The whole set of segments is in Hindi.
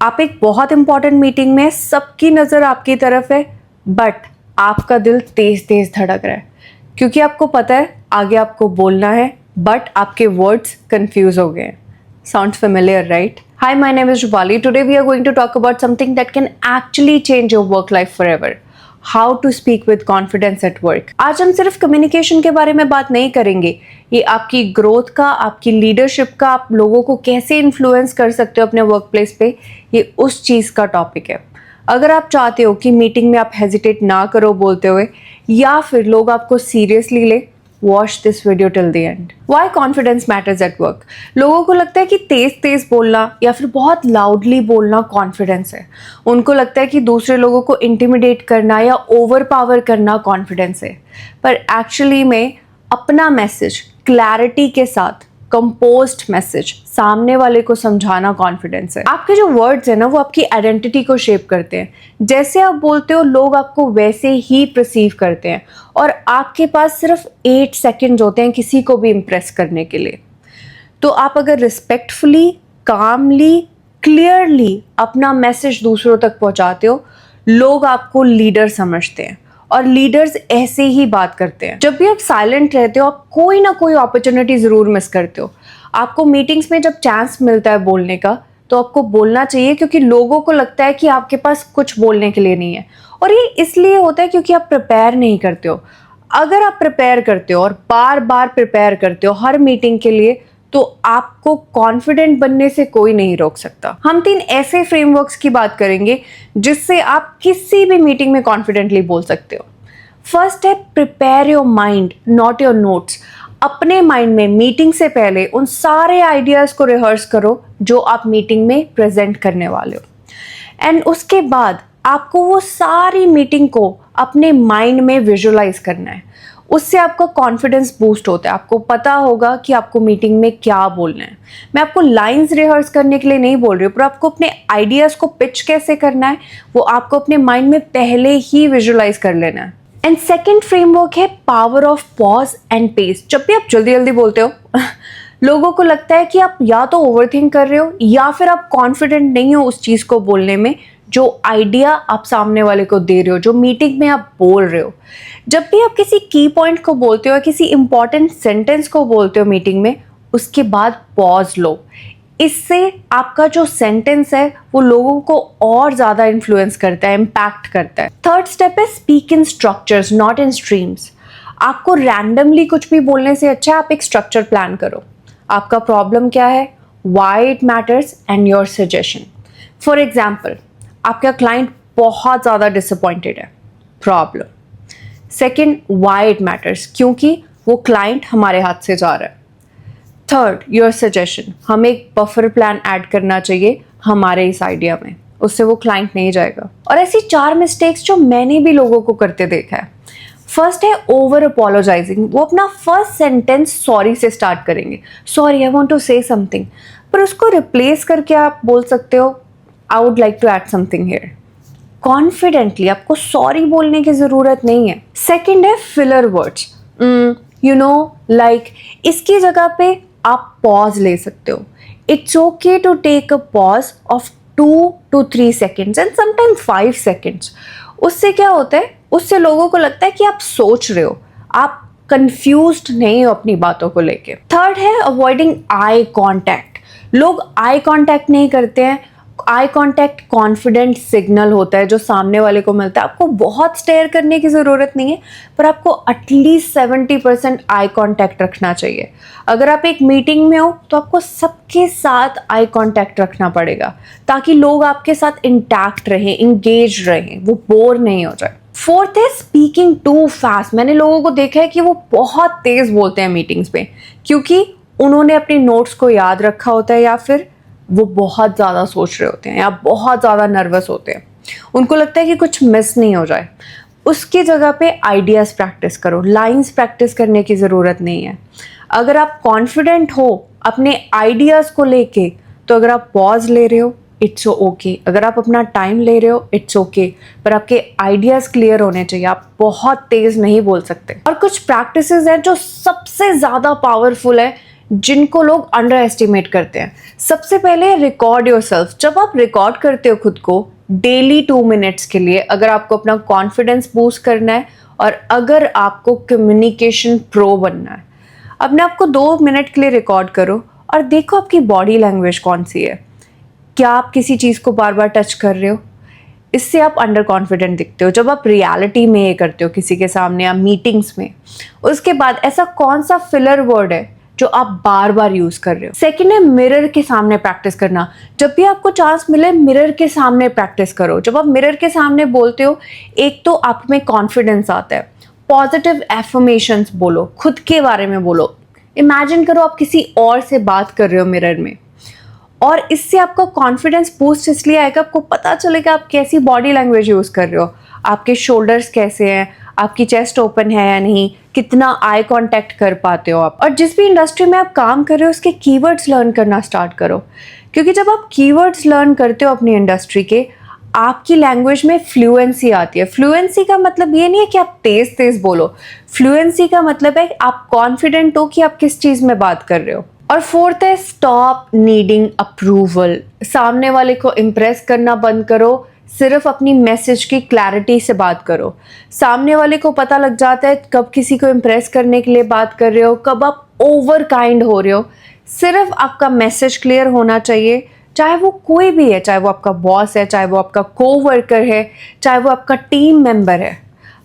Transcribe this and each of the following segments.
आप एक बहुत इंपॉर्टेंट मीटिंग में, सबकी नज़र आपकी तरफ है, बट आपका दिल तेज तेज धड़क रहा है क्योंकि आपको पता है आगे आपको बोलना है, बट आपके वर्ड्स कंफ्यूज हो गए हैं. Sounds familiar, right? Hi, my name is Rupali. Today we are going to talk about something that can actually change your work life forever. How to speak with confidence at work. आज हम सिर्फ कम्युनिकेशन के बारे में बात नहीं करेंगे. ये आपकी ग्रोथ का, आपकी लीडरशिप का, आप लोगों को कैसे इन्फ्लुएंस कर सकते हो अपने वर्क प्लेस पे, ये उस चीज़ का टॉपिक है. अगर आप चाहते हो कि मीटिंग में आप हेजिटेट ना करो बोलते हुए, या फिर लोग आपको सीरियसली ले, watch this video till the end. Why confidence matters at work. लोगों को लगता है कि तेज तेज बोलना या फिर बहुत लाउडली बोलना कॉन्फिडेंस है. उनको लगता है कि दूसरे लोगों को इंटिमिडेट करना या ओवर पावर करना कॉन्फिडेंस है. पर एक्चुअली में अपना मैसेज क्लैरिटी के साथ, कंपोज्ड मैसेज सामने वाले को समझाना कॉन्फिडेंस है. आपके जो वर्ड्स है ना, वो आपकी आइडेंटिटी को शेप करते हैं. जैसे आप बोलते हो, लोग आपको वैसे ही परसीव करते हैं और आपके पास सिर्फ 8 सेकंड होते हैं किसी को भी इम्प्रेस करने के लिए. तो आप अगर रिस्पेक्टफुली, कामली, क्लियरली अपना मैसेज दूसरों तक पहुंचाते हो, लोग आपको लीडर समझते हैं और लीडर्स ऐसे ही बात करते हैं. जब भी आप साइलेंट रहते हो, आप कोई ना कोई अपॉर्चुनिटी ज़रूर मिस करते हो. आपको मीटिंग्स में जब चांस मिलता है बोलने का, तो आपको बोलना चाहिए क्योंकि लोगों को लगता है कि आपके पास कुछ बोलने के लिए नहीं है. और ये इसलिए होता है क्योंकि आप प्रिपेयर नहीं करते हो. अगर आप प्रिपेयर करते हो और बार बार प्रिपेयर करते हो हर मीटिंग के लिए, तो आपको कॉन्फिडेंट बनने से कोई नहीं रोक सकता. हम 3 ऐसे फ्रेमवर्क्स की बात करेंगे जिससे आप किसी भी मीटिंग में कॉन्फिडेंटली बोल सकते हो. फर्स्ट है prepare your mind, not your notes. अपने माइंड में मीटिंग से पहले उन सारे आइडियाज़ को रिहर्स करो जो आप मीटिंग में प्रेजेंट करने वाले हो. एंड उसके बाद आपको वो सारी मीटिंग को अपने माइंड में विजुअलाइज करना है. उससे आपका कॉन्फिडेंस बूस्ट होता है. आपको पता होगा कि आपको मीटिंग में क्या बोलना है. मैं आपको लाइंस रिहर्स करने के लिए नहीं बोल रही हूँ, पर आपको अपने आइडियाज़ को पिच कैसे करना है वो आपको अपने माइंड में पहले ही विजुअलाइज कर लेना है. एंड सेकेंड फ्रेमवर्क है power of pause and pace. जब भी आप जल्दी जल्दी बोलते हो लोगों को लगता है कि आप या तो ओवरथिंक कर रहे हो या फिर आप कॉन्फिडेंट नहीं हो उस चीज़ को बोलने में जो आइडिया आप सामने वाले को दे रहे हो, जो मीटिंग में आप बोल रहे हो. जब भी आप किसी की पॉइंट को बोलते हो या किसी इंपॉर्टेंट सेंटेंस को बोलते हो मीटिंग में, उसके बाद पॉज लो. इससे आपका जो सेंटेंस है वो लोगों को और ज़्यादा इन्फ्लुएंस करता है, इम्पैक्ट करता है. थर्ड स्टेप है speak in structures, not in streams. आपको रैंडमली कुछ भी बोलने से अच्छा आप एक स्ट्रक्चर प्लान करो. आपका प्रॉब्लम क्या है, why it matters and your suggestion. For example, आपका क्लाइंट बहुत ज़्यादा डिसअपॉइंटेड है, problem. Second, why it matters, क्योंकि वो क्लाइंट हमारे हाथ से जा रहा है. थर्ड, योर सजेशन, हमें एक बफर प्लान ऐड करना चाहिए हमारे इस आइडिया में, उससे वो क्लाइंट नहीं जाएगा. और ऐसी 4 मिस्टेक्स जो मैंने भी लोगों को करते देखा है. फर्स्ट है ओवर अपोलोजाइजिंग. वो अपना फर्स्ट सेंटेंस सॉरी से स्टार्ट करेंगे. Sorry, I want to say something. पर उसको रिप्लेस करके आप बोल सकते हो, I would like to add something here. Confidently आपको सॉरी बोलने की ज़रूरत नहीं है. सेकेंड है filler words. You know, like इसकी जगह पे आप पॉज ले सकते हो. It's okay to take a pause of 2 to 3 seconds and sometime 5 seconds. उससे क्या होता है, उससे लोगों को लगता है कि आप सोच रहे हो, आप कंफ्यूज्ड नहीं हो अपनी बातों को लेके. थर्ड है अवॉइडिंग आई कॉन्टैक्ट. लोग आई कॉन्टैक्ट नहीं करते हैं. आई कॉन्टैक्ट कॉन्फिडेंट सिग्नल होता है जो सामने वाले को मिलता है. आपको बहुत स्टेयर करने की ज़रूरत नहीं है, पर आपको एटलीस्ट 70% आई कॉन्टैक्ट रखना चाहिए. अगर आप एक मीटिंग में हो तो आपको सबके साथ आई कॉन्टैक्ट रखना पड़ेगा ताकि लोग आपके साथ इंटैक्ट रहें, इंगेज रहें, वो बोर नहीं हो जाए. फोर्थ है स्पीकिंग टू फास्ट. मैंने लोगों को देखा है कि वो बहुत तेज़ बोलते हैं मीटिंग्स में क्योंकि उन्होंने अपने नोट्स को याद रखा होता है या फिर वो बहुत ज़्यादा सोच रहे होते हैं या बहुत ज़्यादा नर्वस होते हैं. उनको लगता है कि कुछ मिस नहीं हो जाए. उसकी जगह पे आइडियाज़ प्रैक्टिस करो. लाइंस प्रैक्टिस करने की ज़रूरत नहीं है. अगर आप कॉन्फिडेंट हो अपने आइडियाज़ को लेके, तो अगर आप पॉज ले रहे हो, इट्स ओके. अगर आप अपना टाइम ले रहे हो, इट्स ओके. पर आपके आइडियाज़ क्लियर होने चाहिए. आप बहुत तेज़ नहीं बोल सकते. और कुछ प्रैक्टिसेस हैं जो सबसे ज़्यादा पावरफुल है जिनको लोग अंडर एस्टिमेट करते हैं। सबसे पहले रिकॉर्ड योरसेल्फ। जब आप रिकॉर्ड करते हो खुद को डेली 2 मिनट्स के लिए, अगर आपको अपना कॉन्फिडेंस बूस्ट करना है और अगर आपको कम्युनिकेशन प्रो बनना है, अपने आप को 2 मिनट के लिए रिकॉर्ड करो और देखो आपकी बॉडी लैंग्वेज कौन सी है। क्या आप किसी चीज़ को बार बार टच कर रहे हो? इससे आप अंडर कॉन्फिडेंट दिखते हो। जब आप रियलिटी में ये करते हो किसी के सामने या मीटिंग्स में, उसके बाद ऐसा कौन सा फिलर वर्ड है जो आप बार बार यूज कर रहे हो? सेकंड है मिरर के सामने प्रैक्टिस करना। जब भी आपको चांस मिले मिरर के सामने प्रैक्टिस करो। जब आप मिरर के सामने बोलते हो, एक तो आप में कॉन्फिडेंस आता है। पॉजिटिव एफर्मेशंस बोलो, खुद के बारे में बोलो। इमेजिन करो आप किसी और से बात कर रहे हो मिरर में, और इससे आपका कॉन्फिडेंस बूस्ट इसलिए आएगा, आपको पता चलेगा आप कैसी बॉडी लैंग्वेज यूज कर रहे हो, आपके शोल्डर्स कैसे हैं, आपकी चेस्ट ओपन है या नहीं, कितना आई कांटेक्ट कर पाते हो आप। और जिस भी इंडस्ट्री में आप काम कर रहे हो उसके कीवर्ड्स लर्न करना स्टार्ट करो, क्योंकि जब आप कीवर्ड्स लर्न करते हो अपनी इंडस्ट्री के, आपकी लैंग्वेज में फ्लुएंसी आती है। फ्लुएंसी का मतलब ये नहीं है कि आप तेज तेज बोलो, फ्लुएंसी का मतलब है आप कॉन्फिडेंट हो कि आप किस चीज में बात कर रहे हो। और फोर्थ है स्टॉप नीडिंग अप्रूवल। सामने वाले को इम्प्रेस करना बंद करो, सिर्फ अपनी मैसेज की क्लैरिटी से बात करो। सामने वाले को पता लग जाता है कब किसी को इम्प्रेस करने के लिए बात कर रहे हो, कब आप ओवर काइंड हो रहे हो। सिर्फ आपका मैसेज क्लियर होना चाहिए, चाहे वो कोई भी है, चाहे वो आपका बॉस है, चाहे वो आपका कोवर्कर है, चाहे वो आपका टीम मेंबर है।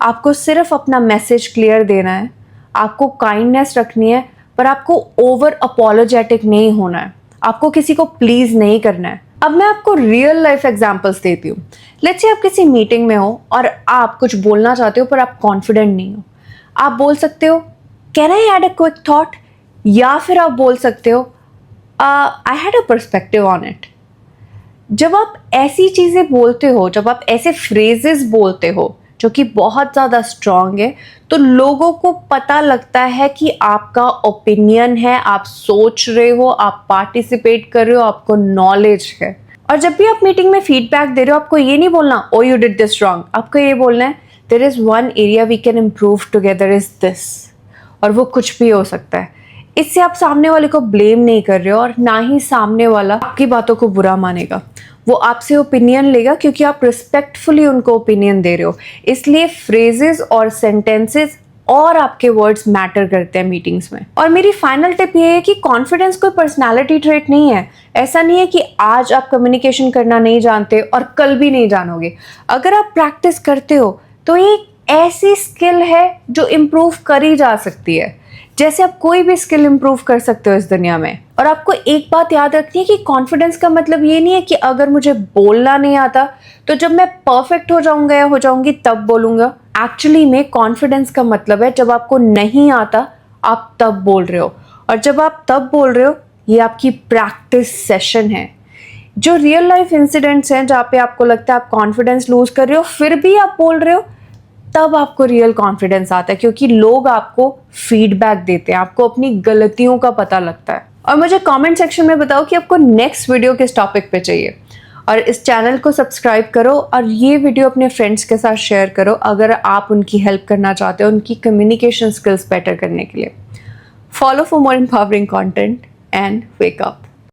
आपको सिर्फ अपना मैसेज क्लियर देना है, आपको काइंडनेस रखनी है, पर आपको ओवर अपोलोजेटिक नहीं होना है, आपको किसी को प्लीज नहीं करना है। अब मैं आपको रियल लाइफ एग्जांपल्स देती हूँ। लेट्स से आप किसी मीटिंग में हो और आप कुछ बोलना चाहते हो पर आप कॉन्फिडेंट नहीं हो। आप बोल सकते हो can I add a quick thought, या फिर आप बोल सकते हो I had a perspective on it. जब आप ऐसी चीजें बोलते हो, जब आप ऐसे फ्रेजेस बोलते हो जो कि बहुत ज़्यादा स्ट्रांग है, तो लोगों को पता लगता है कि आपका ओपिनियन है, आप सोच रहे हो, आप पार्टिसिपेट कर रहे हो, आपको नॉलेज है। और जब भी आप मीटिंग में फीडबैक दे रहे हो, आपको ये नहीं बोलना oh you did this wrong, आपको ये बोलना है there is one area we can improve together is this. और वो कुछ भी हो सकता है। इससे आप सामने वाले को ब्लेम नहीं कर रहे हो और ना ही सामने वाला आपकी बातों को बुरा मानेगा। वो आपसे ओपिनियन लेगा क्योंकि आप रिस्पेक्टफुली उनको ओपिनियन दे रहे हो। इसलिए फ्रेजेस और सेंटेंसेस और आपके वर्ड्स मैटर करते हैं मीटिंग्स में। और मेरी फाइनल टिप ये है कि कॉन्फिडेंस कोई पर्सनालिटी ट्रेट नहीं है। ऐसा नहीं है कि आज आप कम्युनिकेशन करना नहीं जानते और कल भी नहीं जानोगे। अगर आप प्रैक्टिस करते हो तो ये ऐसी स्किल है जो इम्प्रूव करी जा सकती है, जैसे आप कोई भी स्किल इंप्रूव कर सकते हो इस दुनिया में। और आपको एक बात याद रखनी है कि कॉन्फिडेंस का मतलब ये नहीं है कि अगर मुझे बोलना नहीं आता तो जब मैं परफेक्ट हो जाऊंगा या हो जाऊंगी तब बोलूंगा। एक्चुअली में कॉन्फिडेंस का मतलब है जब आपको नहीं आता आप तब बोल रहे हो, और जब आप तब बोल रहे हो ये आपकी प्रैक्टिस सेशन है। जो रियल लाइफ इंसिडेंट्स हैं जहाँ पे आपको लगता है आप कॉन्फिडेंस लूज कर रहे हो फिर भी आप बोल रहे हो, तब आपको रियल कॉन्फिडेंस आता है, क्योंकि लोग आपको फीडबैक देते हैं, आपको अपनी गलतियों का पता लगता है। और मुझे कमेंट सेक्शन में बताओ कि आपको नेक्स्ट वीडियो किस टॉपिक पे चाहिए, और इस चैनल को सब्सक्राइब करो और ये वीडियो अपने फ्रेंड्स के साथ शेयर करो अगर आप उनकी हेल्प करना चाहते हो उनकी कम्युनिकेशन स्किल्स बेटर करने के लिए। Follow for more empowering content and wake up.